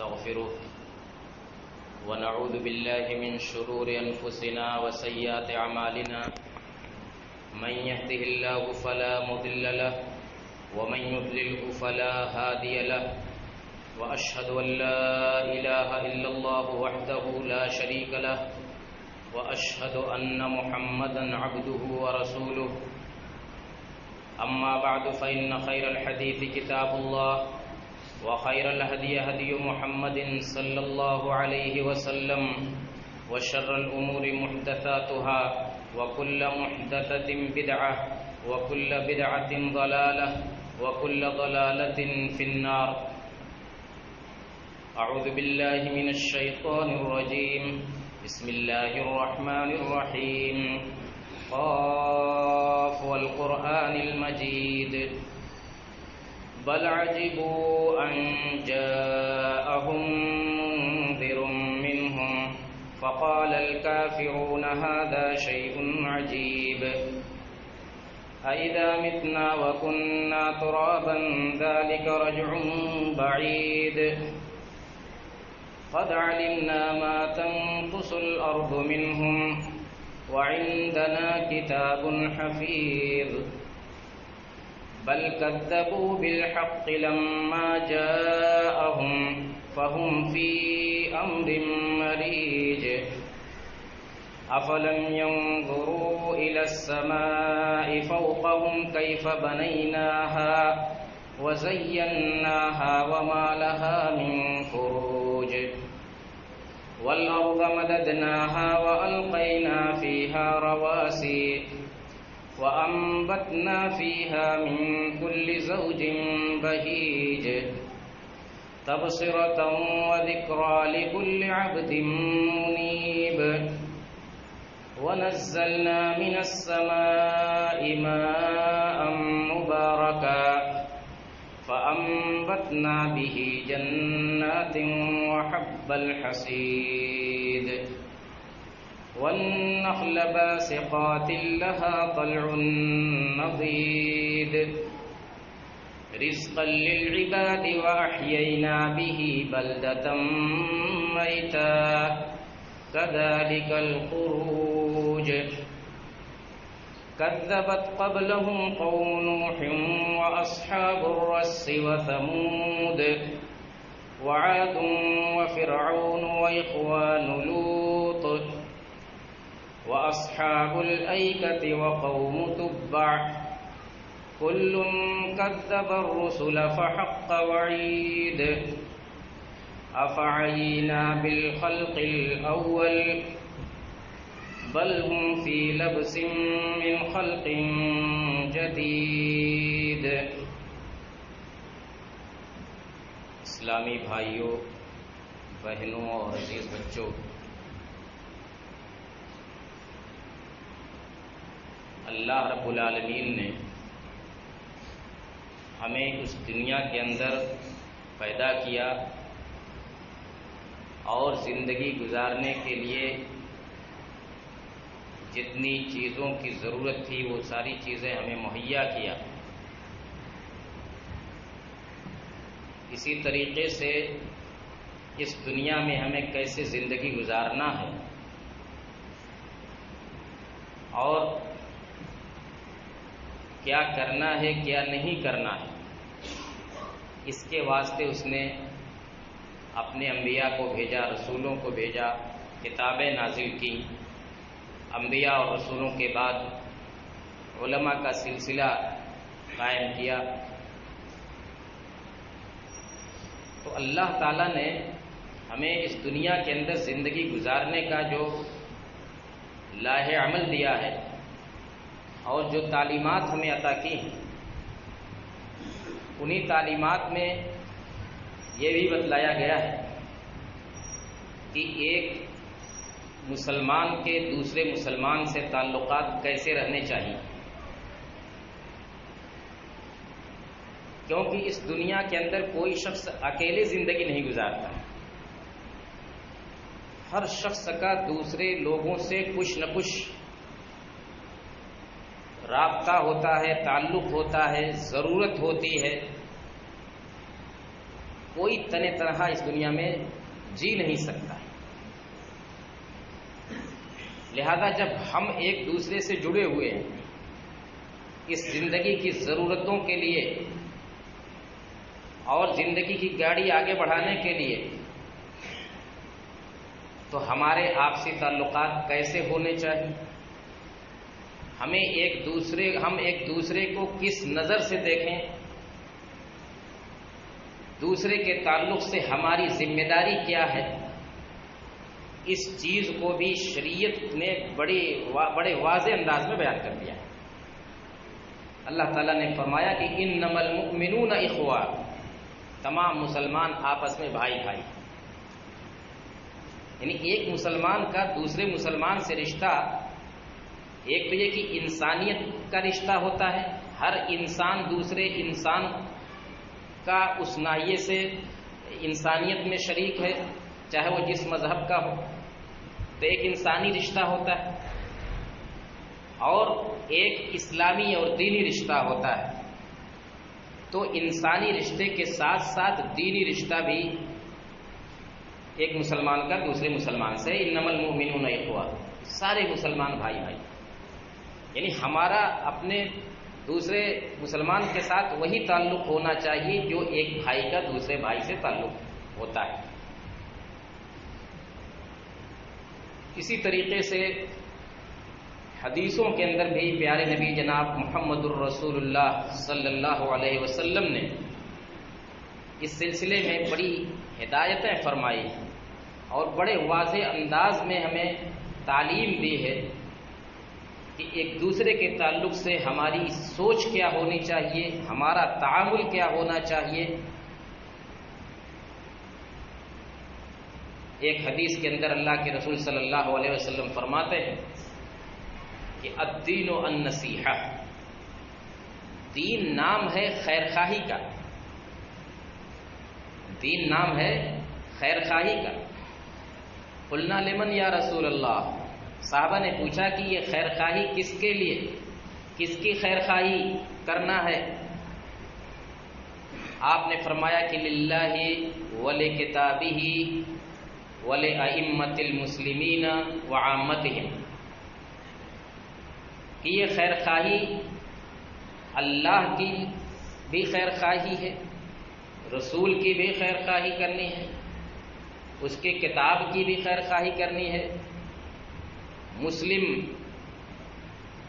ونستغفره ونعوذ بالله من شرور أنفسنا وسيئات أعمالنا من يهده الله فلا مضل له ومن يضلله فلا هادي له وأشهد أن لا إله إلا الله وحده لا شريك له وأشهد أن محمدا عبده ورسوله أما بعد فإن خير الحديث كتاب الله وخير الهدي هدي محمد صلى الله عليه وسلم وشر الأمور محدثاتها وكل محدثة بدعة وكل بدعة ضلالة وكل ضلالة في النار. أعوذ بالله من الشيطان الرجيم. بسم الله الرحمن الرحيم. قاف والقرآن المجيد. بل عجبوا أن جاءهم منذر منهم فقال الكافرون هذا شيء عجيب أإذا متنا وكنا ترابا ذلك رجع بعيد قد علمنا ما تنقص الأرض منهم وعندنا كتاب حفيظ بل كذبوا بالحق لما جاءهم فهم في أمر مريج أفلم ينظروا إلى السماء فوقهم كيف بنيناها وزيناها وما لها من فروج والأرض مددناها وألقينا فيها رواسي وأنبتنا فيها من كل زوج بهيج تبصرة وذكرى لكل عبد منيب ونزلنا من السماء ماء مباركا فأنبتنا به جنات وحب الحصيد والنخل باسقات لها طلع نضيد رزقا للعباد وأحيينا به بلدة ميتا كذلك الخروج كذبت قبلهم قوم نوح وأصحاب الرس وثمود وعاد وفرعون وإخوان لوط وأصحاب الأيكة وقوم تبع كل كذب الرسل فحق وعيد أفعينا بالخلق الأول بل هم في لبس من خلق جديد. اسلامی بھائیوں، بہنوں اور عزیز بچوں، اللہ رب العالمین نے ہمیں اس دنیا کے اندر پیدا کیا اور زندگی گزارنے کے لیے جتنی چیزوں کی ضرورت تھی وہ ساری چیزیں ہمیں مہیا کیا. اسی طریقے سے اس دنیا میں ہمیں کیسے زندگی گزارنا ہے اور کیا کرنا ہے کیا نہیں کرنا ہے، اس کے واسطے اس نے اپنے انبیاء کو بھیجا، رسولوں کو بھیجا، کتابیں نازل کی. انبیاء اور رسولوں کے بعد علماء کا سلسلہ قائم کیا. تو اللہ تعالیٰ نے ہمیں اس دنیا کے اندر زندگی گزارنے کا جو لاہ عمل دیا ہے اور جو تعلیمات ہمیں عطا کی ہیں، انہی تعلیمات میں یہ بھی بتلایا گیا ہے کہ ایک مسلمان کے دوسرے مسلمان سے تعلقات کیسے رہنے چاہیے، کیونکہ اس دنیا کے اندر کوئی شخص اکیلے زندگی نہیں گزارتا. ہر شخص کا دوسرے لوگوں سے کچھ نہ کچھ رابطہ ہوتا ہے، تعلق ہوتا ہے، ضرورت ہوتی ہے. کوئی تن تنہا اس دنیا میں جی نہیں سکتا. لہذا جب ہم ایک دوسرے سے جڑے ہوئے ہیں اس زندگی کی ضرورتوں کے لیے اور زندگی کی گاڑی آگے بڑھانے کے لیے، تو ہمارے آپسی تعلقات کیسے ہونے چاہیے؟ ہم ایک دوسرے کو کس نظر سے دیکھیں؟ دوسرے کے تعلق سے ہماری ذمہ داری کیا ہے؟ اس چیز کو بھی شریعت نے بڑے واضح انداز میں بیان کر دیا ہے. اللہ تعالیٰ نے فرمایا کہ انما المؤمنون اخوہ، تمام مسلمان آپس میں بھائی بھائی. یعنی ایک مسلمان کا دوسرے مسلمان سے رشتہ، ایک تو یہ کہ انسانیت کا رشتہ ہوتا ہے، ہر انسان دوسرے انسان کا اس ناحیے سے انسانیت میں شریک ہے، چاہے وہ جس مذہب کا ہو، تو ایک انسانی رشتہ ہوتا ہے. اور ایک اسلامی اور دینی رشتہ ہوتا ہے. تو انسانی رشتے کے ساتھ ساتھ دینی رشتہ بھی ایک مسلمان کا دوسرے مسلمان سے، انما المؤمنون اخوہ، سارے مسلمان بھائی بھائی. یعنی ہمارا اپنے دوسرے مسلمان کے ساتھ وہی تعلق ہونا چاہیے جو ایک بھائی کا دوسرے بھائی سے تعلق ہوتا ہے. اسی طریقے سے حدیثوں کے اندر بھی پیارے نبی جناب محمد الرسول اللہ صلی اللہ علیہ وسلم نے اس سلسلے میں بڑی ہدایتیں فرمائی ہیں اور بڑے واضح انداز میں ہمیں تعلیم دی ہے کہ ایک دوسرے کے تعلق سے ہماری سوچ کیا ہونی چاہیے، ہمارا تعامل کیا ہونا چاہیے. ایک حدیث کے اندر اللہ کے رسول صلی اللہ علیہ وسلم فرماتے ہیں کہ الدین النصیحہ، دین نام ہے خیر خواہی کا، دین نام ہے خیر خواہی کا. قلنا لمن یا رسول اللہ، صحابہ نے پوچھا کہ یہ خیر خواہی کس کے لیے، کس کی خیر خواہی کرنا ہے؟ آپ نے فرمایا کہ للہ ولکتابہ ولأئمۃ المسلمین وعامتہم، کہ یہ خیر خواہی اللہ کی بھی خیر خواہی ہے، رسول کی بھی خیر خواہی کرنی ہے، اس کے کتاب کی بھی خیر خواہی کرنی ہے، مسلم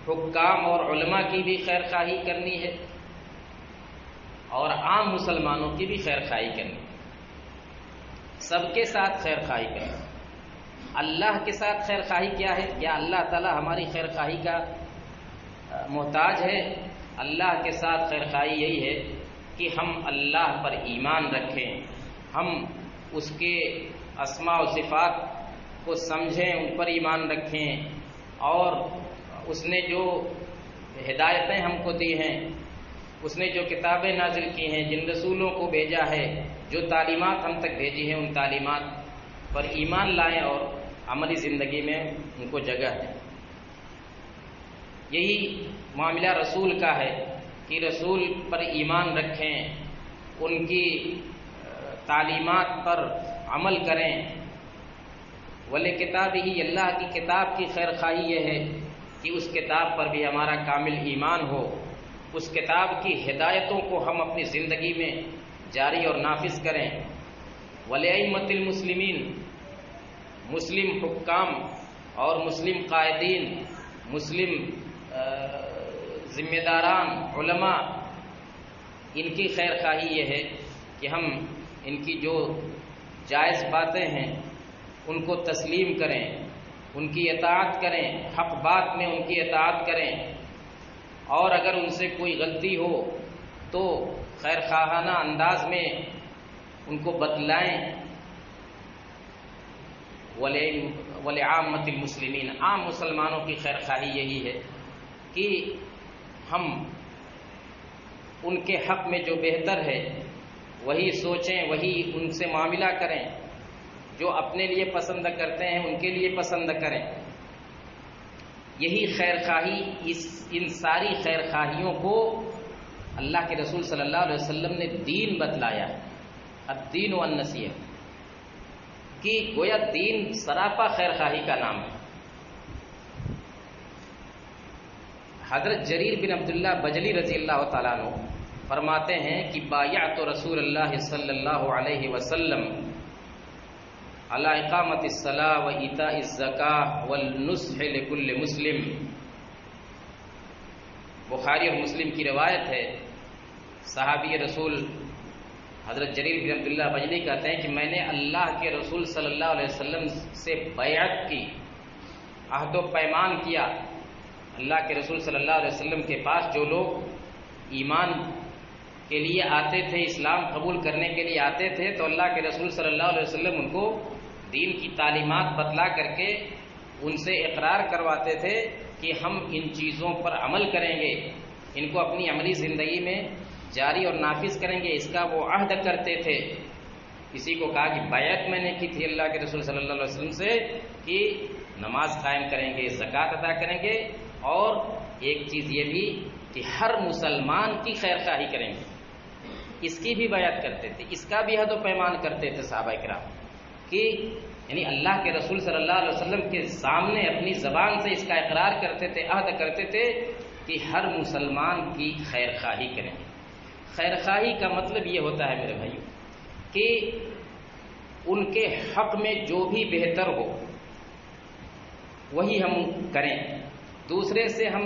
حکام اور علماء کی بھی خیر خواہی کرنی ہے، اور عام مسلمانوں کی بھی خیر خواہی کرنی ہے. سب کے ساتھ خیر خواہی کریں. اللہ کے ساتھ خیر خواہی کیا ہے؟ کیا اللہ تعالی ہماری خیر خواہی کا محتاج ہے؟ اللہ کے ساتھ خیر خواہی یہی ہے کہ ہم اللہ پر ایمان رکھیں، ہم اس کے اسماء و صفات کو سمجھیں، ان پر ایمان رکھیں، اور اس نے جو ہدایتیں ہم کو دی ہیں، اس نے جو کتابیں نازل کی ہیں، جن رسولوں کو بھیجا ہے، جو تعلیمات ہم تک بھیجی ہیں، ان تعلیمات پر ایمان لائیں اور عملی زندگی میں ان کو جگہ دیں. یہی معاملہ رسول کا ہے کہ رسول پر ایمان رکھیں، ان کی تعلیمات پر عمل کریں. ولکتابہ، اللہ کی کتاب کی خیر خواہی یہ ہے کہ اس کتاب پر بھی ہمارا کامل ایمان ہو، اس کتاب کی ہدایتوں کو ہم اپنی زندگی میں جاری اور نافذ کریں. ولأئمۃ المسلمین، مسلم حکام اور مسلم قائدین، مسلم ذمہ داران، علماء، ان کی خیر خواہی یہ ہے کہ ہم ان کی جو جائز باتیں ہیں ان کو تسلیم کریں، ان کی اطاعت کریں، حق بات میں ان کی اطاعت کریں، اور اگر ان سے کوئی غلطی ہو تو خیر خواہانہ انداز میں ان کو بتلائیں. ولعامۃ المسلمین، عام مسلمانوں کی خیر خواہی یہی ہے کہ ہم ان کے حق میں جو بہتر ہے وہی سوچیں، وہی ان سے معاملہ کریں، جو اپنے لیے پسند کرتے ہیں ان کے لیے پسند کریں. یہی خیر خواہی، ان ساری خیر خواہیوں کو اللہ کے رسول صلی اللہ علیہ وسلم نے دین بتلایا ہے. الدین والنصیحہ کہ گویا دین سراپا خیر خواہی کا نام ہے۔ حضرت جریر بن عبداللہ بجلی رضی اللہ تعالیٰ عنہ فرماتے ہیں کہ بایعت رسول اللہ صلی اللہ علیہ وسلم علی اقامت الصلاۃ و ایتاء الزکاۃ والنصح لکل مسلم۔ بخاری اور مسلم کی روایت ہے، صحابی رسول حضرت جریر بن عبداللہ بجلی کہتے ہیں کہ میں نے اللہ کے رسول صلی اللہ علیہ وسلم سے بیعت کی، عہد و پیمان کیا۔ اللہ کے رسول صلی اللہ علیہ وسلم کے پاس جو لوگ ایمان کے لیے آتے تھے، اسلام قبول کرنے کے لیے آتے تھے، تو اللہ کے رسول صلی اللہ علیہ وسلم ان کو دین کی تعلیمات بتلا کر کے ان سے اقرار کرواتے تھے کہ ہم ان چیزوں پر عمل کریں گے، ان کو اپنی عملی زندگی میں جاری اور نافذ کریں گے، اس کا وہ عہد کرتے تھے۔ کسی کو کہا کہ بیعت میں نے کی تھی اللہ کے رسول صلی اللہ علیہ وسلم سے کہ نماز قائم کریں گے، زکوٰۃ ادا کریں گے، اور ایک چیز یہ بھی کہ ہر مسلمان کی خیر خواہی کریں گے، اس کی بھی بیعت کرتے تھے، اس کا بھی عہد و پیمان کرتے تھے صحابہ کرام کہ یعنی اللہ کے رسول صلی اللہ علیہ وسلم کے سامنے اپنی زبان سے اس کا اقرار کرتے تھے، عہد کرتے تھے کہ ہر مسلمان کی خیر خواہی کریں گے۔ خیر خواہی کا مطلب یہ ہوتا ہے میرے بھائیو کہ ان کے حق میں جو بھی بہتر ہو وہی ہم کریں، دوسرے سے ہم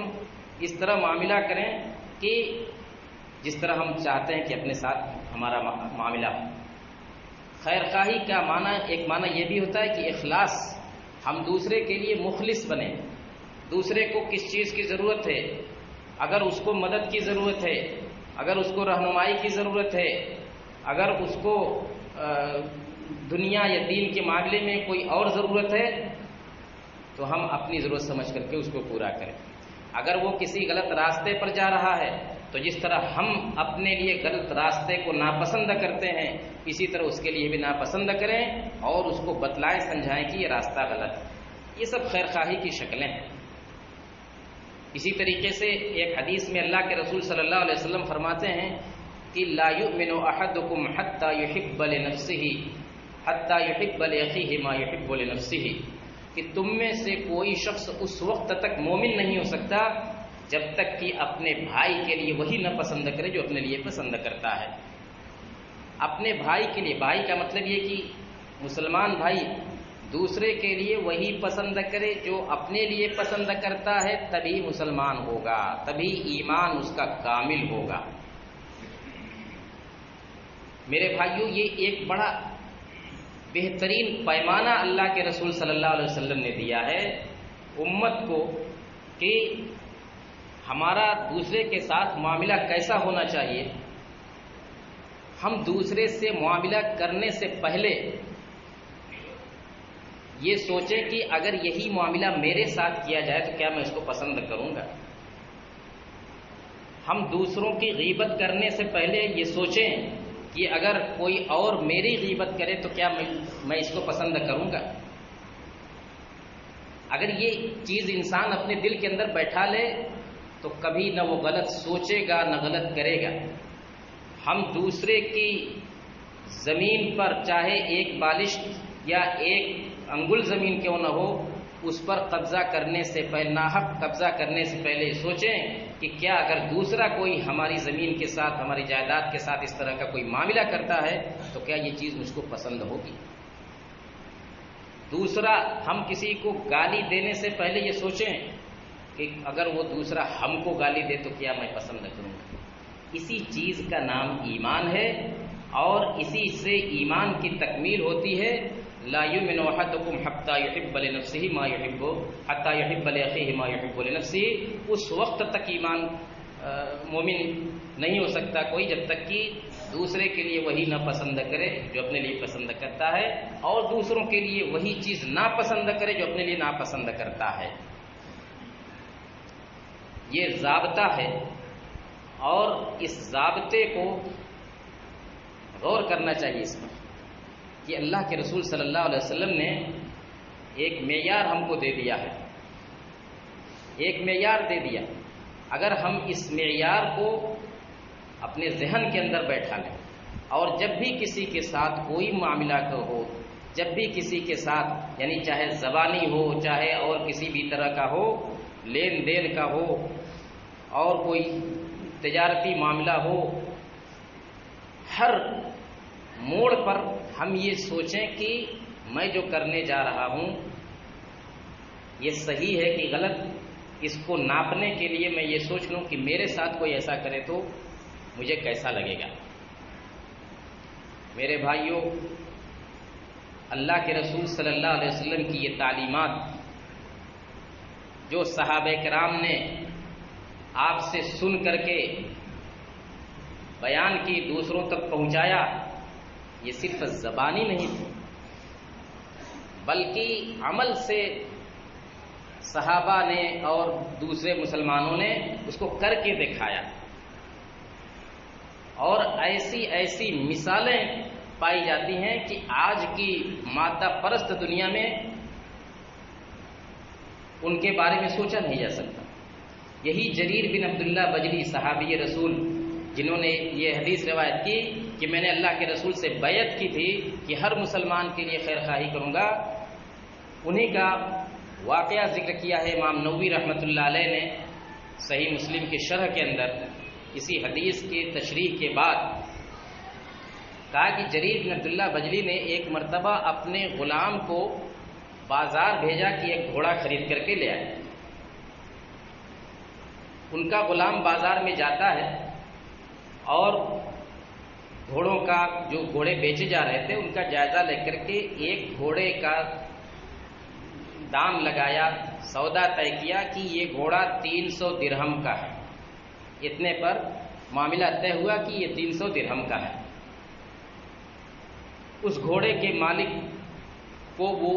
اس طرح معاملہ کریں کہ جس طرح ہم چاہتے ہیں کہ اپنے ساتھ ہمارا معاملہ ہو۔ خیر خواہی کا معنی ایک معنی یہ بھی ہوتا ہے کہ اخلاص، ہم دوسرے کے لیے مخلص بنیں، دوسرے کو کس چیز کی ضرورت ہے، اگر اس کو مدد کی ضرورت ہے، اگر اس کو رہنمائی کی ضرورت ہے، اگر اس کو دنیا یا دین کے معاملے میں کوئی اور ضرورت ہے تو ہم اپنی ضرورت سمجھ کر کے اس کو پورا کریں۔ اگر وہ کسی غلط راستے پر جا رہا ہے تو جس طرح ہم اپنے لیے غلط راستے کو ناپسند کرتے ہیں، اسی طرح اس کے لیے بھی ناپسند کریں اور اس کو بتلائیں، سمجھائیں کہ یہ راستہ غلط ہے۔ یہ سب خیر خواہی کی شکلیں ہیں۔ اسی طریقے سے ایک حدیث میں اللہ کے رسول صلی اللہ علیہ وسلم فرماتے ہیں کہ لا یؤمن احدکم حتی یحب لنفسہ حتی یحب لاخیہ ما یحب لنفسہ، کہ تم میں سے کوئی شخص اس وقت تک مومن نہیں ہو سکتا جب تک کہ اپنے بھائی کے لیے وہی نہ پسند کرے جو اپنے لیے پسند کرتا ہے۔ اپنے بھائی کے لیے، بھائی کا مطلب یہ کہ مسلمان بھائی دوسرے کے لیے وہی پسند کرے جو اپنے لیے پسند کرتا ہے، تبھی مسلمان ہوگا، تبھی ایمان اس کا کامل ہوگا۔ میرے بھائیوں، یہ ایک بڑا بہترین پیمانہ اللہ کے رسول صلی اللہ علیہ وسلم نے دیا ہے امت کو کہ ہمارا دوسرے کے ساتھ معاملہ کیسا ہونا چاہیے۔ ہم دوسرے سے معاملہ کرنے سے پہلے یہ سوچیں کہ اگر یہی معاملہ میرے ساتھ کیا جائے تو کیا میں اس کو پسند کروں گا۔ ہم دوسروں کی غیبت کرنے سے پہلے یہ سوچیں کہ اگر کوئی اور میری غیبت کرے تو کیا میں اس کو پسند کروں گا۔ اگر یہ چیز انسان اپنے دل کے اندر بیٹھا لے تو کبھی نہ وہ غلط سوچے گا نہ غلط کرے گا۔ ہم دوسرے کی زمین پر چاہے ایک بالشت یا ایک انگل زمین کیوں نہ ہو، اس پر قبضہ کرنے سے پہلے، ناحق قبضہ کرنے سے پہلے سوچیں کہ کیا اگر دوسرا کوئی ہماری زمین کے ساتھ، ہماری جائیداد کے ساتھ اس طرح کا کوئی معاملہ کرتا ہے تو کیا یہ چیز مجھ کو پسند ہوگی۔ دوسرا، ہم کسی کو گالی دینے سے پہلے یہ سوچیں کہ اگر وہ دوسرا ہم کو گالی دے تو کیا میں پسند کروں گا۔ اسی چیز کا نام ایمان ہے، اور اسی سے ایمان کی تکمیل ہوتی ہے۔ لا یؤمن احدکم حتی یحب لنفسہ ما یحب حتی یحب لاخیہ ما یحب لنفسہ۔ اس وقت تک ایمان مومن نہیں ہو سکتا کوئی جب تک کہ دوسرے کے لیے وہی نہ پسند کرے جو اپنے لیے پسند کرتا ہے، اور دوسروں کے لیے وہی چیز ناپسند کرے جو اپنے لیے ناپسند کرتا ہے۔ یہ ضابطہ ہے، اور اس ضابطے کو غور کرنا چاہیے اس پر کہ اللہ کے رسول صلی اللہ علیہ وسلم نے ایک معیار ہم کو دے دیا ہے، ایک معیار دے دیا۔ اگر ہم اس معیار کو اپنے ذہن کے اندر بیٹھا لیں اور جب بھی کسی کے ساتھ کوئی معاملہ کا ہو، جب بھی کسی کے ساتھ یعنی چاہے زبانی ہو چاہے اور کسی بھی طرح کا ہو، لین دین کا ہو اور کوئی تجارتی معاملہ ہو، ہر موڑ پر ہم یہ سوچیں کہ میں جو کرنے جا رہا ہوں یہ صحیح ہے کہ غلط، اس کو ناپنے کے لیے میں یہ سوچ لوں کہ میرے ساتھ کوئی ایسا کرے تو مجھے کیسا لگے گا۔ میرے بھائیوں، اللہ کے رسول صلی اللہ علیہ وسلم کی یہ تعلیمات جو صحابہ کرام نے آپ سے سن کر کے بیان کی، دوسروں تک پہنچایا، یہ صرف زبانی نہیں تھی بلکہ عمل سے صحابہ نے اور دوسرے مسلمانوں نے اس کو کر کے دکھایا، اور ایسی ایسی مثالیں پائی جاتی ہیں کہ آج کی مادہ پرست دنیا میں ان کے بارے میں سوچا نہیں جا سکتا۔ یہی جریر بن عبداللہ بجلی صحابی رسول جنہوں نے یہ حدیث روایت کی کہ میں نے اللہ کے رسول سے بیعت کی تھی کہ ہر مسلمان کے لیے خیر خواہی کروں گا، انہی کا واقعہ ذکر کیا ہے امام نووی رحمۃ اللہ علیہ نے صحیح مسلم کی شرح کے اندر۔ اسی حدیث کی تشریح کے بعد کہا کہ جریر بن عبداللہ بجلی نے ایک مرتبہ اپنے غلام کو بازار بھیجا کہ ایک گھوڑا خرید کر کے لے آئے۔ ان کا غلام بازار میں جاتا ہے اور گھوڑوں کا جو گھوڑے بیچے جا رہے تھے ان کا جائزہ لے کر کے ایک گھوڑے کا دام لگایا، سودا طے کیا کہ یہ گھوڑا 300 درہم کا ہے۔ اتنے پر معاملہ طے ہوا کہ یہ 300 درہم کا ہے۔ اس گھوڑے کے مالک کو وہ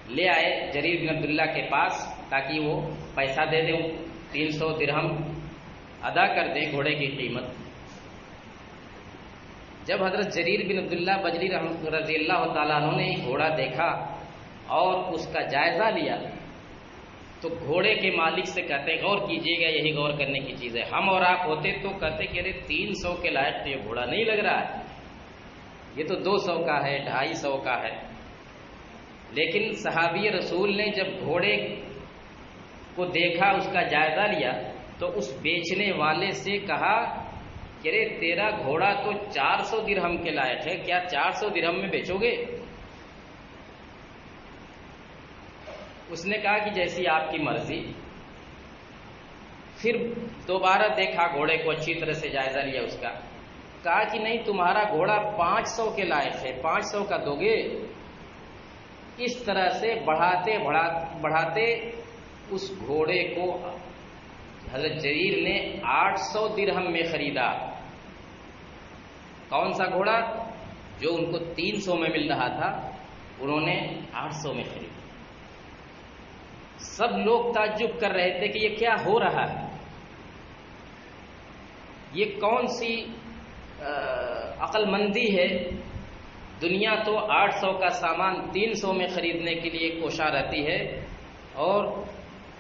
لے آئے جریر بن عبداللہ کے پاس تاکہ وہ پیسہ دے دیں، 300 درہم ادا کر دیں گھوڑے کی قیمت۔ جب حضرت جریر بن عبداللہ بجلی رضی اللہ تعالیٰ عنہ نے گھوڑا دیکھا اور اس کا جائزہ لیا تو گھوڑے کے مالک سے کہتے غور کیجئے گا، یہی غور کرنے کی چیز ہے، ہم اور آپ ہوتے تو کہتے کہ ارے 300 کے لائق تو یہ گھوڑا نہیں لگ رہا ہے، یہ تو 200 کا ہے، 250 کا ہے۔ لیکن صحابی رسول نے جب گھوڑے کو دیکھا، اس کا جائزہ لیا تو اس بیچنے والے سے کہا کہ ارے تیرا گھوڑا تو 400 درہم کے لائق ہے، کیا 400 درہم میں بیچو گے؟ اس نے کہا کہ جیسی آپ کی مرضی۔ پھر دوبارہ دیکھا گھوڑے کو، اچھی طرح سے جائزہ لیا اس کا، کہا کہ نہیں تمہارا گھوڑا 500 کے لائق ہے، 500 کا دو گے؟ اس طرح سے بڑھاتے بڑھاتے اس گھوڑے کو حضرت جریر نے 800 درہم میں خریدا۔ کون سا گھوڑا؟ جو ان کو 300 میں مل رہا تھا انہوں نے 800 میں خریدا۔ سب لوگ تعجب کر رہے تھے کہ یہ کیا ہو رہا ہے، یہ کون سی عقل مندی ہے؟ دنیا تو 800 کا سامان 300 میں خریدنے کے لیے کوشاں رہتی ہے، اور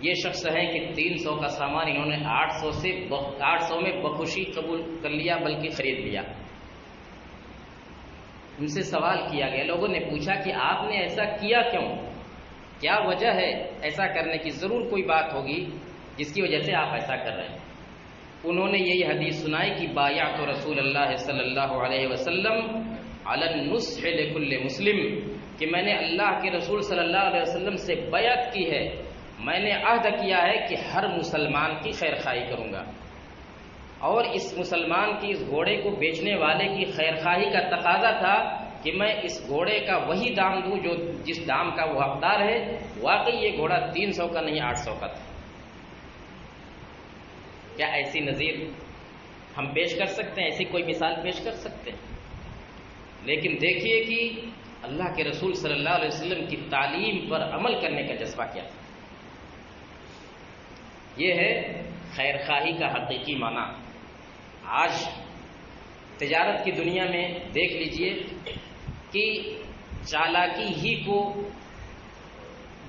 یہ شخص ہے کہ 300 کا سامان انہوں نے 800 میں بخوشی قبول کر لیا، بلکہ خرید لیا۔ ان سے سوال کیا گیا، لوگوں نے پوچھا کہ آپ نے ایسا کیا کیوں؟ کیا وجہ ہے ایسا کرنے کی؟ ضرور کوئی بات ہوگی جس کی وجہ سے آپ ایسا کر رہے ہیں۔ انہوں نے یہی حدیث سنائی کہ بایعت رسول اللہ صلی اللہ علیہ وسلم علی النصح لکل مسلم، کہ میں نے اللہ کے رسول صلی اللہ علیہ وسلم سے بیعت کی ہے، میں نے عہد کیا ہے کہ ہر مسلمان کی خیر خواہی کروں گا، اور اس مسلمان کی اس گھوڑے کو بیچنے والے کی خیر خواہی کا تقاضا تھا کہ میں اس گھوڑے کا وہی دام دوں جو جس دام کا وہ حقدار ہے۔ واقعی یہ گھوڑا 300 کا نہیں 800 کا تھا۔ کیا ایسی نظیر ہم پیش کر سکتے ہیں؟ ایسی کوئی مثال پیش کر سکتے ہیں؟ لیکن دیکھیے کہ اللہ کے رسول صلی اللہ علیہ وسلم کی تعلیم پر عمل کرنے کا جذبہ کیا تھا۔ یہ ہے خیر خواہی کا حقیقی معنی۔ آج تجارت کی دنیا میں دیکھ لیجئے کہ چالاکی ہی کو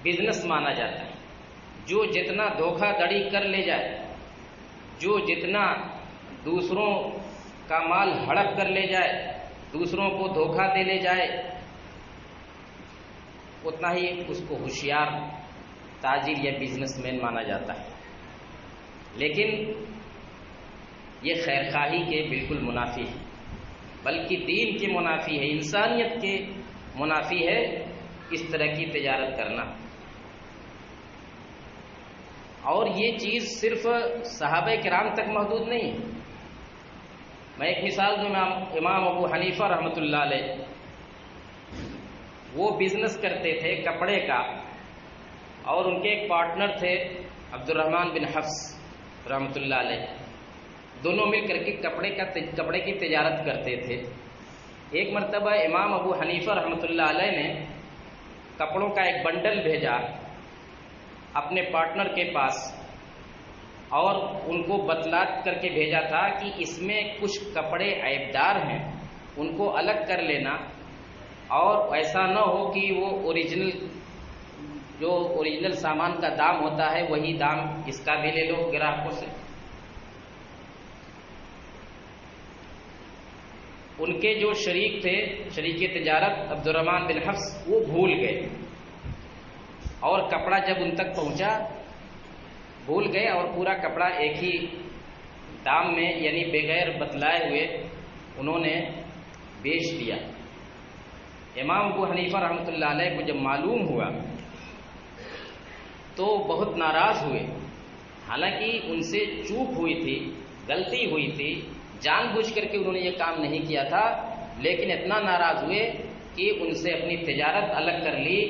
بزنس مانا جاتا ہے۔ جو جتنا دھوکہ دڑی کر لے جائے، جو جتنا دوسروں کا مال ہڑپ کر لے جائے، دوسروں کو دھوکہ دے لے جائے، اتنا ہی اس کو ہوشیار تاجر یا بزنس مین مانا جاتا ہے۔ لیکن یہ خیر خواہی کے بالکل منافی ہے، بلکہ دین کے منافی ہے، انسانیت کے منافی ہے اس طرح کی تجارت کرنا۔ اور یہ چیز صرف صحابہ کرام تک محدود نہیں ہے۔ میں ایک مثال دوں، امام ابو حنیفہ رحمۃ اللہ علیہ، وہ بزنس کرتے تھے کپڑے کا، اور ان کے ایک پارٹنر تھے عبد الرحمن بن حفص رحمۃ اللہ علیہ، دونوں مل کر کے کپڑے کی تجارت کرتے تھے۔ ایک مرتبہ امام ابو حنیفہ رحمۃ اللہ علیہ نے کپڑوں کا ایک بنڈل بھیجا اپنے پارٹنر کے پاس، اور ان کو بتلا کر کے بھیجا تھا کہ اس میں کچھ کپڑے عیبدار ہیں، ان کو الگ کر لینا، اور ایسا نہ ہو کہ وہ اوریجنل سامان کا دام ہوتا ہے وہی دام اس کا بھی لے لو گراہکوں سے۔ ان کے جو شریک تھے، شریک تجارت عبد الرحمن بن حفص، وہ بھول گئے، اور کپڑا جب ان تک پہنچا بھول گئے، اور پورا کپڑا ایک ہی دام میں یعنی بغیر بتلائے ہوئے انہوں نے بیچ دیا۔ امام ابو حنیفہ رحمۃ اللہ علیہ کو جب معلوم ہوا تو بہت ناراض ہوئے، حالانکہ ان سے چوک ہوئی تھی، غلطی ہوئی تھی، جان بوجھ کر کے انہوں نے یہ کام نہیں کیا تھا، لیکن اتنا ناراض ہوئے کہ ان سے اپنی تجارت الگ کر لی،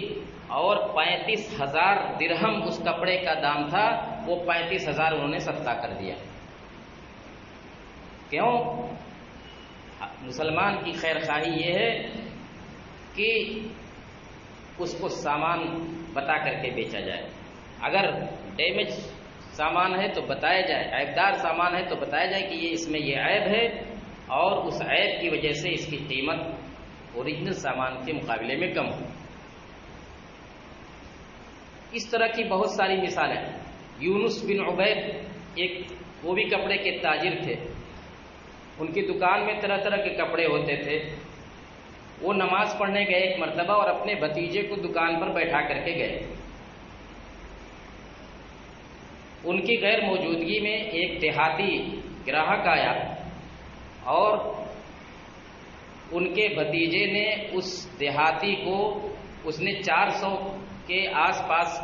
اور 35,000 درہم اس کپڑے کا دام تھا، وہ 35,000 انہوں نے صدقہ کر دیا۔ کیوں؟ مسلمان کی خیر خواہی یہ ہے کہ اس کو سامان بتا کر کے بیچا جائے، اگر ڈیمیج سامان ہے تو بتایا جائے، عیبدار سامان ہے تو بتایا جائے کہ یہ اس میں یہ عیب ہے، اور اس عیب کی وجہ سے اس کی قیمت اوریجنل سامان کے مقابلے میں کم ہو۔ اس طرح کی بہت ساری مثالیں۔ یونس بن عبید وہ بھی کپڑے کے تاجر تھے، ان کی دکان میں طرح طرح کے کپڑے ہوتے تھے۔ وہ نماز پڑھنے گئے ایک مرتبہ، اور اپنے بھتیجے کو دکان پر بیٹھا کر کے گئے۔ ان کی غیر موجودگی میں ایک دیہاتی گراہک آیا، اور ان کے بھتیجے نے اس دیہاتی کو، اس نے 400 کے آس پاس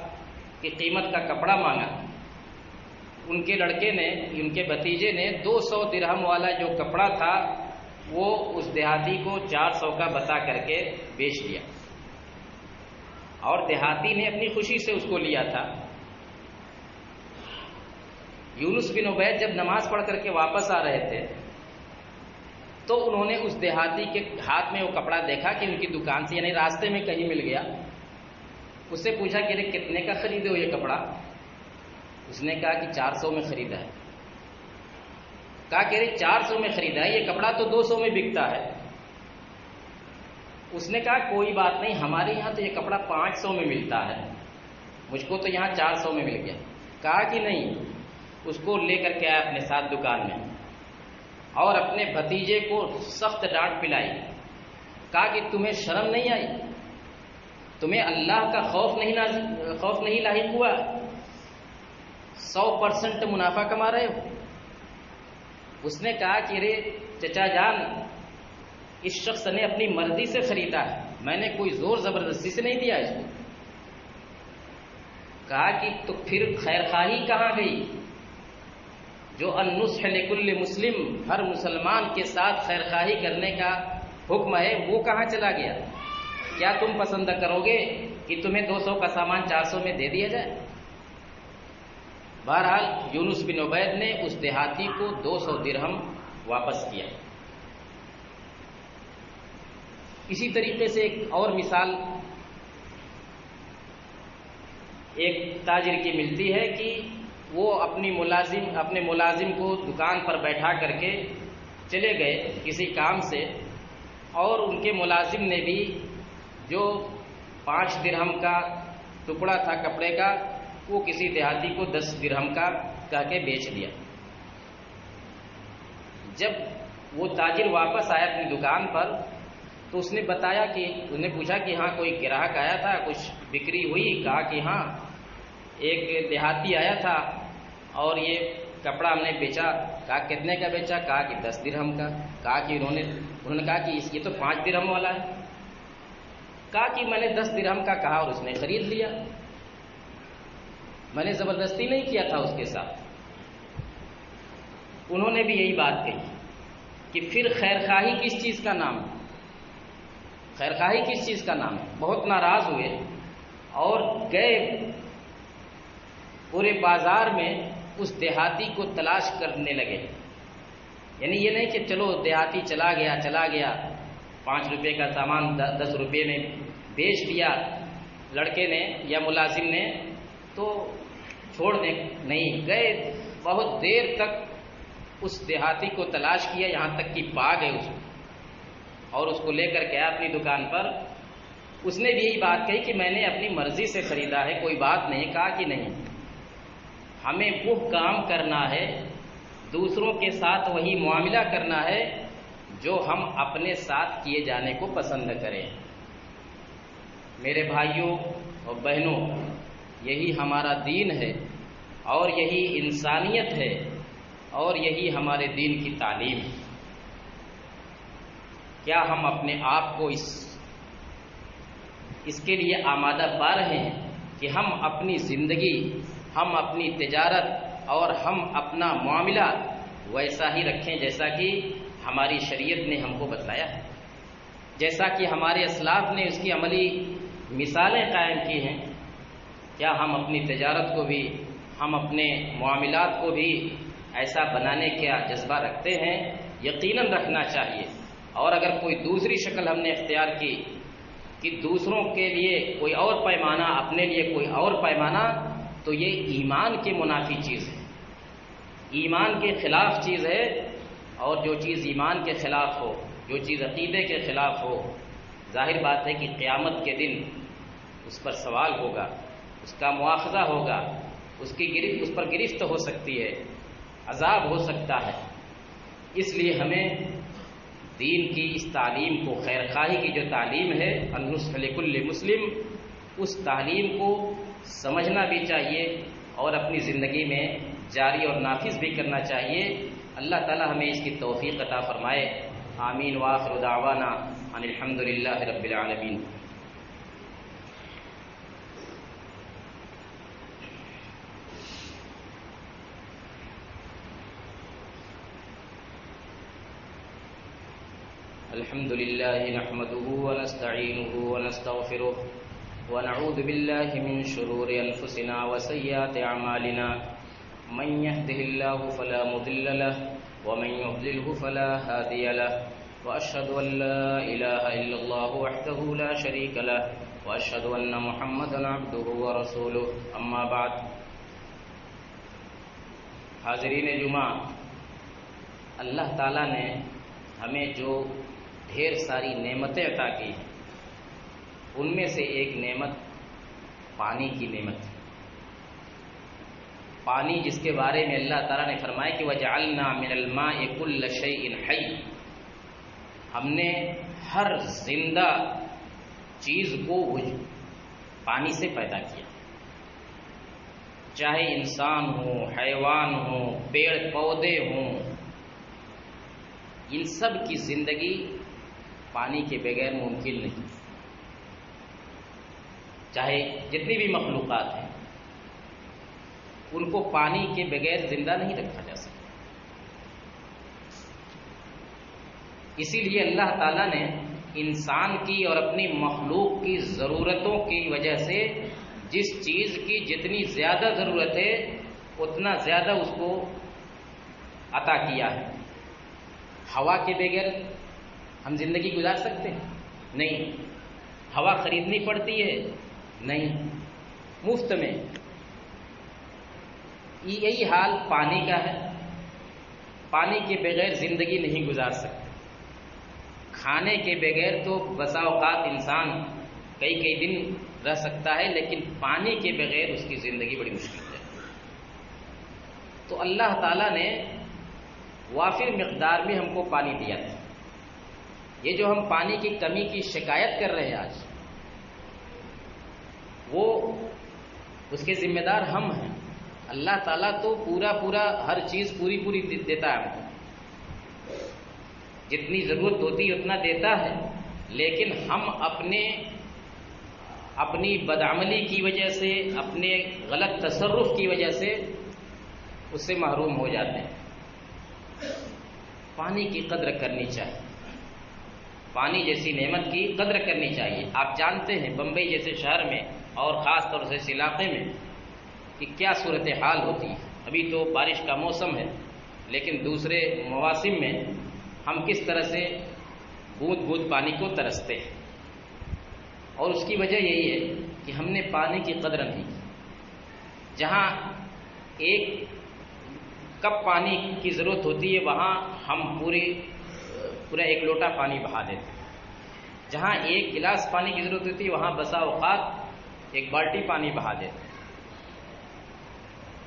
کی قیمت کا کپڑا مانگا، ان کے لڑکے نے، ان کے بھتیجے نے 200 درہم والا جو کپڑا تھا وہ اس دیہاتی کو 400 کا بتا کر کے بیچ دیا، اور دیہاتی نے اپنی خوشی سے اس کو لیا تھا۔ یونس بن عبید جب نماز پڑھ کر کے واپس آ رہے تھے تو انہوں نے اس دیہاتی کے ہاتھ میں وہ کپڑا دیکھا کہ ان کی دکان سے، یعنی راستے میں کہیں مل گیا۔ اس سے پوچھا کہ کتنے کا خریدے ہو یہ کپڑا؟ اس نے کہا کہ 400 میں خریدا ہے۔ کہا کہ 400 میں خریدا ہے، یہ کپڑا تو 200 میں بکتا ہے۔ اس نے کہا کوئی بات نہیں، ہمارے یہاں تو یہ کپڑا 500 میں ملتا ہے، مجھ کو تو یہاں 400 میں مل گیا۔ کہا کہ نہیں، اس کو لے کر کے آیا اپنے ساتھ دکان میں، اور اپنے بھتیجے کو سخت ڈانٹ پلائی۔ کہا کہ تمہیں شرم نہیں آئی؟ تمہیں اللہ کا خوف نہیں لاحق ہوا؟ 100% منافع کما رہے ہو۔ اس نے کہا کہ رے چچا جان، اس شخص نے اپنی مرضی سے خریدا ہے، میں نے کوئی زور زبردستی سے نہیں دیا اس کو۔ کہا کہ تو پھر خیر خواہی کہاں گئی؟ جو النصح لکل مسلم، ہر مسلمان کے ساتھ خیر خواہی کرنے کا حکم ہے، وہ کہاں چلا گیا؟ کیا تم پسند کرو گے کہ تمہیں 200 کا سامان 400 میں دے دیا جائے؟ بہرحال یونس بن عبید نے اس دیہاتی کو 200 درہم واپس کیا۔ اسی طریقے سے ایک اور مثال ایک تاجر کی ملتی ہے کہ وہ اپنے ملازم کو دکان پر بیٹھا کر کے چلے گئے کسی کام سے، اور ان کے ملازم نے بھی جو 5 درہم کا ٹکڑا تھا کپڑے کا، وہ کسی دیہاتی کو 10 درہم کا کہہ کے بیچ دیا۔ جب وہ تاجر واپس آیا اپنی دکان پر تو اس نے بتایا کہ اس نے پوچھا کہ ہاں کوئی گراہک آیا تھا، کچھ بکری ہوئی؟ کہا کہ ہاں ایک دیہاتی آیا تھا اور یہ کپڑا ہم نے بیچا۔ کہا کتنے کا بیچا؟ کہا کہ 10 درہم کا۔ کہا کہ انہوں نے کہا کہ یہ تو 5 درہم والا ہے۔ کہا کہ میں نے 10 درہم کا کہا اور اس نے خرید لیا، میں نے زبردستی نہیں کیا تھا اس کے ساتھ۔ انہوں نے بھی یہی بات کہی کہ پھر خیرخواہی کس چیز کا نام ہے؟ خیرخواہی کس چیز کا نام ہے؟ بہت ناراض ہوئے اور گئے پورے بازار میں اس دیہاتی کو تلاش کرنے لگے۔ یعنی یہ نہیں کہ چلو دیہاتی چلا گیا 5 روپے کا سامان 10 روپے میں بیچ دیا لڑکے نے یا ملازم نے تو چھوڑ دیں، نہیں، گئے بہت دیر تک اس دیہاتی کو تلاش کیا، یہاں تک کہ پا گئے اس کو اور اس کو لے کر گیا اپنی دکان پر۔ اس نے بھی یہی بات کہی کہ میں نے اپنی مرضی سے خریدا ہے، کوئی بات نہیں۔ کہا کہ نہیں، ہمیں وہ کام کرنا ہے، دوسروں کے ساتھ وہی معاملہ کرنا ہے جو ہم اپنے ساتھ کیے جانے کو پسند کریں۔ میرے بھائیوں اور بہنوں، یہی ہمارا دین ہے اور یہی انسانیت ہے اور یہی ہمارے دین کی تعلیم ہے۔ کیا ہم اپنے آپ کو اس کے لیے آمادہ پا رہے ہیں کہ ہم اپنی زندگی، ہم اپنی تجارت اور ہم اپنا معاملہ ویسا ہی رکھیں جیسا کہ ہماری شریعت نے ہم کو بتلایا ہے، جیسا کہ ہمارے اسلاف نے اس کی عملی مثالیں قائم کی ہیں؟ کیا ہم اپنی تجارت کو بھی، ہم اپنے معاملات کو بھی ایسا بنانے کا جذبہ رکھتے ہیں؟ یقیناً رکھنا چاہیے۔ اور اگر کوئی دوسری شکل ہم نے اختیار کی کہ دوسروں کے لیے کوئی اور پیمانہ، اپنے لیے کوئی اور پیمانہ، تو یہ ایمان کے منافی چیز ہے، ایمان کے خلاف چیز ہے۔ اور جو چیز ایمان کے خلاف ہو، جو چیز عقیدے کے خلاف ہو، ظاہر بات ہے کہ قیامت کے دن اس پر سوال ہوگا، اس کا مواخذہ ہوگا، اس پر گرفت ہو سکتی ہے، عذاب ہو سکتا ہے۔ اس لیے ہمیں دین کی اس تعلیم کو، خیرخواہی کی جو تعلیم ہے، النصح لکل مسلم، اس تعلیم کو سمجھنا بھی چاہیے اور اپنی زندگی میں جاری اور نافذ بھی کرنا چاہیے۔ اللہ تعالی ہمیں اس کی توفیق عطا فرمائے۔ آمین وآخر دعوانا ان الحمد للہ رب العالمین۔ الحمد لله نحمده ونستعينه ونستغفره ونعوذ بالله من شرور أنفسنا وسيئات أعمالنا من يهده الله فلا مضل له ومن يضلله فلا هادي له وأشهد أن لا إله إلا الله وحده لا شريك له وأشهد أن محمدا عبده ورسوله أما بعد۔ حاضرین جمعہ، اللہ تعالیٰ نے ہمیں جو ڈھیر ساری نعمتیں عطا کی ہیں، ان میں سے ایک نعمت پانی کی نعمت ہے۔ پانی جس کے بارے میں اللہ تعالیٰ نے فرمایا کہ وَجَعَلْنَا مِنَ الْمَاءِ كُلَّ شَيْءٍ حَيٍّ، ہم نے ہر زندہ چیز کو پانی سے پیدا کیا، چاہے انسان ہو، حیوان ہو، پیڑ پودے ہوں، ان سب کی زندگی پانی کے بغیر ممکن نہیں۔ چاہے جتنی بھی مخلوقات ہیں، ان کو پانی کے بغیر زندہ نہیں رکھا جا سکتا۔ اسی لیے اللہ تعالیٰ نے انسان کی اور اپنی مخلوق کی ضرورتوں کی وجہ سے جس چیز کی جتنی زیادہ ضرورت ہے اتنا زیادہ اس کو عطا کیا ہے۔ ہوا کے بغیر ہم زندگی گزار سکتے ہیں؟ نہیں۔ ہوا خریدنی پڑتی ہے؟ نہیں، مفت میں۔ یہی حال پانی کا ہے، پانی کے بغیر زندگی نہیں گزار سکتے۔ کھانے کے بغیر تو بسا اوقات انسان کئی دن رہ سکتا ہے، لیکن پانی کے بغیر اس کی زندگی بڑی مشکل ہے۔ تو اللہ تعالیٰ نے وافر مقدار میں ہم کو پانی دیا تھا۔ یہ جو ہم پانی کی کمی کی شکایت کر رہے ہیں آج، وہ اس کے ذمہ دار ہم ہیں۔ اللہ تعالیٰ تو پورا ہر چیز پوری دیتا ہے ہم کو، جتنی ضرورت ہوتی ہے اتنا دیتا ہے، لیکن ہم اپنی بدعملی کی وجہ سے، اپنے غلط تصرف کی وجہ سے اس سے محروم ہو جاتے ہیں۔ پانی کی قدر کرنی چاہیے، پانی جیسی نعمت کی قدر کرنی چاہیے۔ آپ جانتے ہیں بمبئی جیسے شہر میں اور خاص طور سے اس علاقے میں کہ کیا صورتحال ہوتی ہے۔ ابھی تو بارش کا موسم ہے، لیکن دوسرے مواسم میں ہم کس طرح سے بوند بوند پانی کو ترستے ہیں، اور اس کی وجہ یہی ہے کہ ہم نے پانی کی قدر نہیں کی۔ جہاں ایک کپ پانی کی ضرورت ہوتی ہے وہاں ہم پورا ایک لوٹا پانی بہا دیتے ہیں۔ جہاں ایک گلاس پانی کی ضرورت ہوتی ہے وہاں بسا اوقات ایک بالٹی پانی بہا دیتے ہیں۔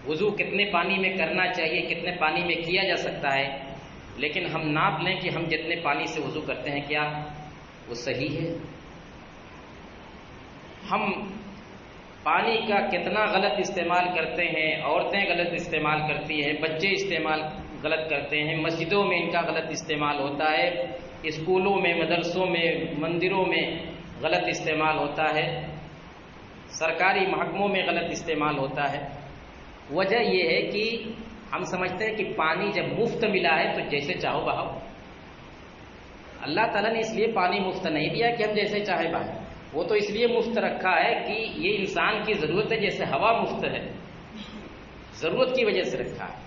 وضو کتنے پانی میں کرنا چاہیے، کتنے پانی میں کیا جا سکتا ہے، لیکن ہم ناپ لیں کہ ہم جتنے پانی سے وضو کرتے ہیں کیا وہ صحیح ہے؟ ہم پانی کا کتنا غلط استعمال کرتے ہیں، عورتیں غلط استعمال کرتی ہیں، بچے استعمال غلط کرتے ہیں، مسجدوں میں ان کا غلط استعمال ہوتا ہے، اسکولوں میں، مدرسوں میں، مندروں میں غلط استعمال ہوتا ہے، سرکاری محکموں میں غلط استعمال ہوتا ہے۔ وجہ یہ ہے کہ ہم سمجھتے ہیں کہ پانی جب مفت ملا ہے تو جیسے چاہو بہاؤ۔ اللہ تعالیٰ نے اس لیے پانی مفت نہیں دیا کہ ہم جیسے چاہے بہائیں، وہ تو اس لیے مفت رکھا ہے کہ یہ انسان کی ضرورت ہے، جیسے ہوا مفت ہے، ضرورت کی وجہ سے رکھا ہے۔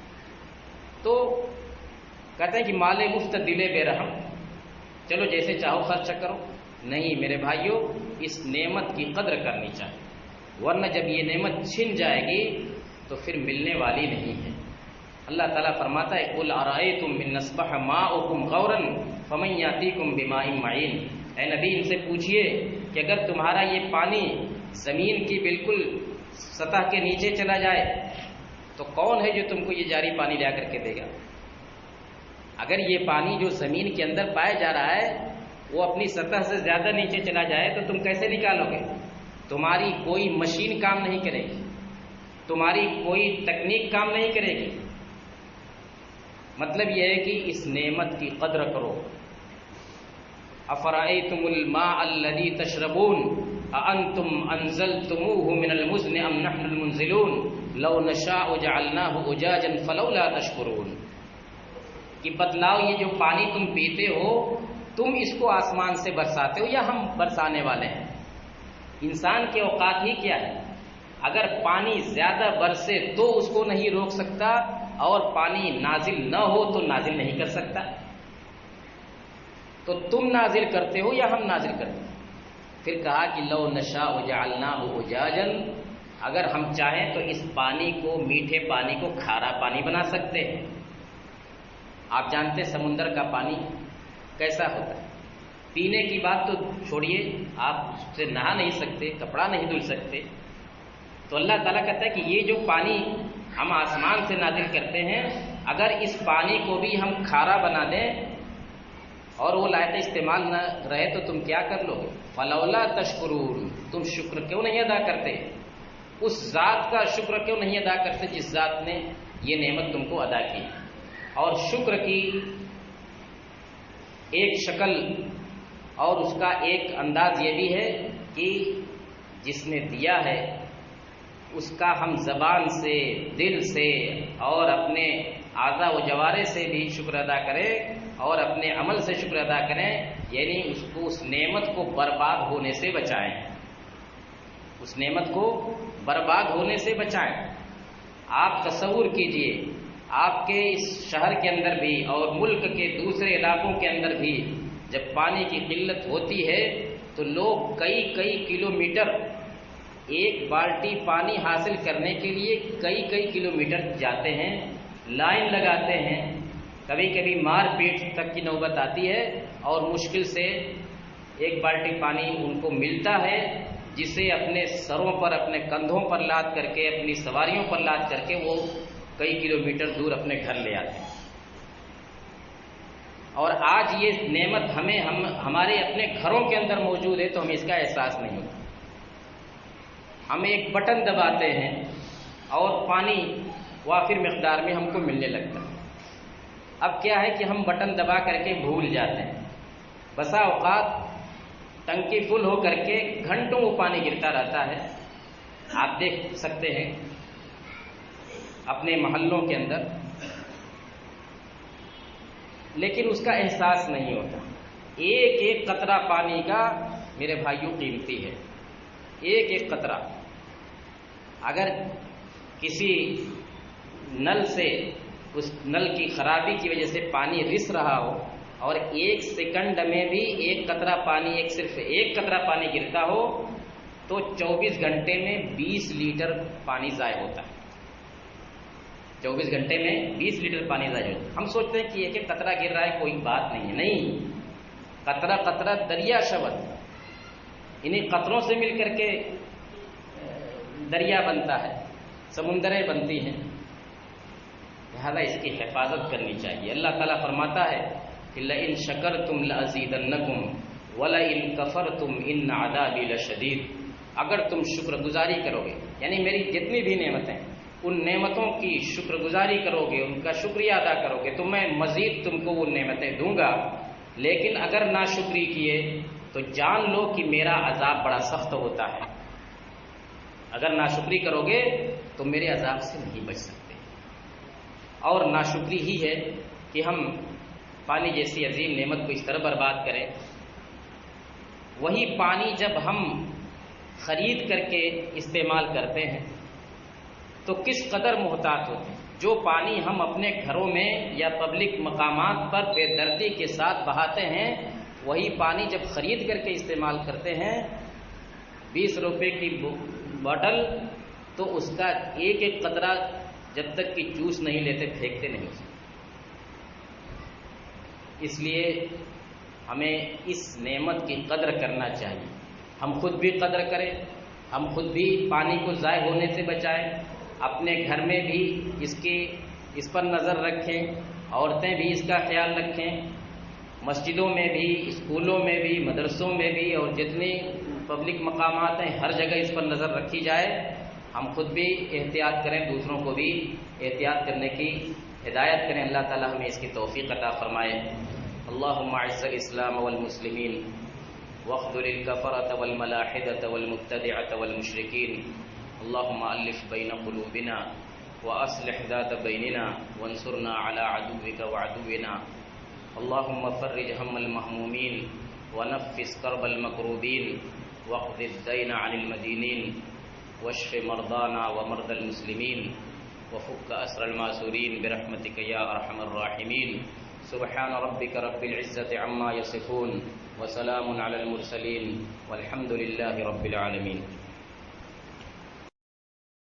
تو کہتے ہیں کہ مال مفت دلے بے رحم، چلو جیسے چاہو خرچ کرو۔ نہیں میرے بھائیوں، اس نعمت کی قدر کرنی چاہیے، ورنہ جب یہ نعمت چھن جائے گی تو پھر ملنے والی نہیں ہے۔ اللہ تعالیٰ فرماتا ہے قُلْ أَرَأَيْتُم إِنْ أَصْبَحَ مَاؤُكُمْ غَوْرًا فَمَن يَأْتِيكُم بِمَاءٍ مَّعِينٍ۔ اے نبی ان سے پوچھئے کہ اگر تمہارا یہ پانی زمین کی بالکل سطح کے نیچے چلا جائے تو کون ہے جو تم کو یہ جاری پانی لا کر کے دے گا؟ اگر یہ پانی جو زمین کے اندر پایا جا رہا ہے وہ اپنی سطح سے زیادہ نیچے چلا جائے تو تم کیسے نکالو گے؟ تمہاری کوئی مشین کام نہیں کرے گی، تمہاری کوئی تکنیک کام نہیں کرے گی۔ مطلب یہ ہے کہ اس نعمت کی قدر کرو۔ افرأیتم الماء الذی تشربون اانتم انزلتموه من المزن ام نحن المنزلون لو نشاء جعلناه اجاجا فلولا تشکرون، کہ بتلاؤ یہ جو پانی تم پیتے ہو تم اس کو آسمان سے برساتے ہو یا ہم برسانے والے ہیں؟ انسان کے اوقات ہی کیا ہے، اگر پانی زیادہ برسے تو اس کو نہیں روک سکتا، اور پانی نازل نہ ہو تو نازل نہیں کر سکتا۔ تو تم نازل کرتے ہو یا ہم نازل کرتے ہیں؟ پھر کہا کہ لو نشاء جعلناہ اجاجا، اگر ہم چاہیں تو اس پانی کو، میٹھے پانی کو کھارا پانی بنا سکتے ہیں۔ آپ جانتے سمندر کا پانی کیسا ہوتا ہے، پینے کی بات تو چھوڑیے، آپ اس سے نہا نہیں سکتے، کپڑا نہیں دھل سکتے۔ تو اللہ تعالیٰ کہتا ہے کہ یہ جو پانی ہم آسمان سے نازل کرتے ہیں، اگر اس پانی کو بھی ہم کھارا بنا دیں اور وہ لائق استعمال نہ رہے تو تم کیا کر لو گے؟ فلولا تشکرون، تم شکر کیوں نہیں ادا کرتے؟ اس ذات کا شکر کیوں نہیں ادا کرتے جس ذات نے یہ نعمت تم کو ادا کی؟ اور شکر کی ایک شکل اور اس کا ایک انداز یہ بھی ہے کہ جس نے دیا ہے اس کا ہم زبان سے، دل سے اور اپنے اعضاء و جوارح سے بھی شکر ادا کریں اور اپنے عمل سے شکر ادا کریں، یعنی اس نعمت کو برباد ہونے سے بچائیں، اس نعمت کو برباد ہونے سے بچائیں۔ آپ تصور کیجئے آپ کے اس شہر کے اندر بھی اور ملک کے دوسرے علاقوں کے اندر بھی جب پانی کی قلت ہوتی ہے تو لوگ کئی کلومیٹر ایک بالٹی پانی حاصل کرنے کے لیے کئی کلومیٹر جاتے ہیں، لائن لگاتے ہیں، کبھی کبھی مار پیٹ تک کی نوبت آتی ہے، اور مشکل سے ایک بالٹی پانی ان کو ملتا ہے جسے اپنے سروں پر، اپنے کندھوں پر لاد کر کے، اپنی سواریوں پر لاد کر کے وہ کئی کلومیٹر دور اپنے گھر لے آتے ہیں۔ اور آج یہ نعمت ہمارے اپنے گھروں کے اندر موجود ہے تو ہمیں اس کا احساس نہیں ہوتا. ہم ایک بٹن دباتے ہیں اور پانی وافر مقدار میں ہم کو ملنے لگتا ہے. اب کیا ہے کہ ہم بٹن دبا کر کے بھول جاتے ہیں. بسا اوقات ٹنکی فل ہو کر کے گھنٹوں وہ پانی گرتا رہتا ہے. آپ دیکھ سکتے ہیں اپنے محلوں کے اندر، لیکن اس کا احساس نہیں ہوتا. ایک ایک قطرہ پانی کا میرے بھائیوں قیمتی ہے. ایک ایک قطرہ اگر کسی نل سے، اس نل کی خرابی کی وجہ سے پانی رس رہا ہو اور ایک سیکنڈ میں بھی ایک قطرہ پانی، صرف ایک قطرہ پانی گرتا ہو تو 24 گھنٹے میں 20 لیٹر پانی ضائع ہوتا ہے. 24 گھنٹے میں 20 لیٹر پانی ضائع ہوتا ہے. ہم سوچتے ہیں کہ ایک ایک قطرہ گر رہا ہے کوئی بات نہیں ہے. نہیں، قطرہ قطرہ دریا شبد، انہیں قطروں سے مل کر کے دریا بنتا ہے، سمندریں بنتی ہیں. لہذا اس کی حفاظت کرنی چاہیے. اللہ تعالیٰ فرماتا ہے کہ لئن شکرتم لازیدنکم ولئن کفرتم ان عذابی لشدید. اگر تم شکر گزاری کرو گے، یعنی میری جتنی بھی نعمتیں، ان نعمتوں کی شکر گزاری کرو گے، ان کا شکریہ ادا کرو گے تو میں مزید تم کو وہ نعمتیں دوں گا. لیکن اگر ناشکری کیے تو جان لو کہ میرا عذاب بڑا سخت ہوتا ہے. اگر ناشکری کرو گے تو میرے عذاب سے نہیں بچ سکتے. اور ناشکری ہی ہے کہ ہم پانی جیسی عظیم نعمت کو اس طرح برباد کریں. وہی پانی جب ہم خرید کر کے استعمال کرتے ہیں تو کس قدر محتاط ہوتے ہیں. جو پانی ہم اپنے گھروں میں یا پبلک مقامات پر بے دردی کے ساتھ بہاتے ہیں، وہی پانی جب خرید کر کے استعمال کرتے ہیں 20 روپے کی بوتل، تو اس کا ایک ایک قطرہ جب تک کہ جوس نہیں لیتے پھینکتے نہیں. اس لیے ہمیں اس نعمت کی قدر کرنا چاہیے. ہم خود بھی قدر کریں، ہم خود بھی پانی کو ضائع ہونے سے بچائیں، اپنے گھر میں بھی اس پر نظر رکھیں، عورتیں بھی اس کا خیال رکھیں، مسجدوں میں بھی، اسکولوں میں بھی، مدرسوں میں بھی، اور جتنے پبلک مقامات ہیں ہر جگہ اس پر نظر رکھی جائے. ہم خود بھی احتیاط کریں، دوسروں کو بھی احتیاط کرنے کی ہدایت کریں. اللہ تعالی ہمیں اس کی توفیق عطا فرمائے. اللہم اعز الاسلام والمسلمین واخذل الکفرة والملاحدة والمبتدعة والمشرکین. اللہم الف بین قلوبنا واصلح ذات بیننا وانصرنا على عدوك وعدونا. اللہم فرج هم المہمومین ونفس کرب المکروبین واقض الدین عن المدینین واشف مرضانا ومرضى المسلمین وفك أسر الماسورين برحمتك يا أرحم الراحمين. سبحان ربك رب العزة عما يصفون وسلام على المرسلين والحمد لله رب العالمين.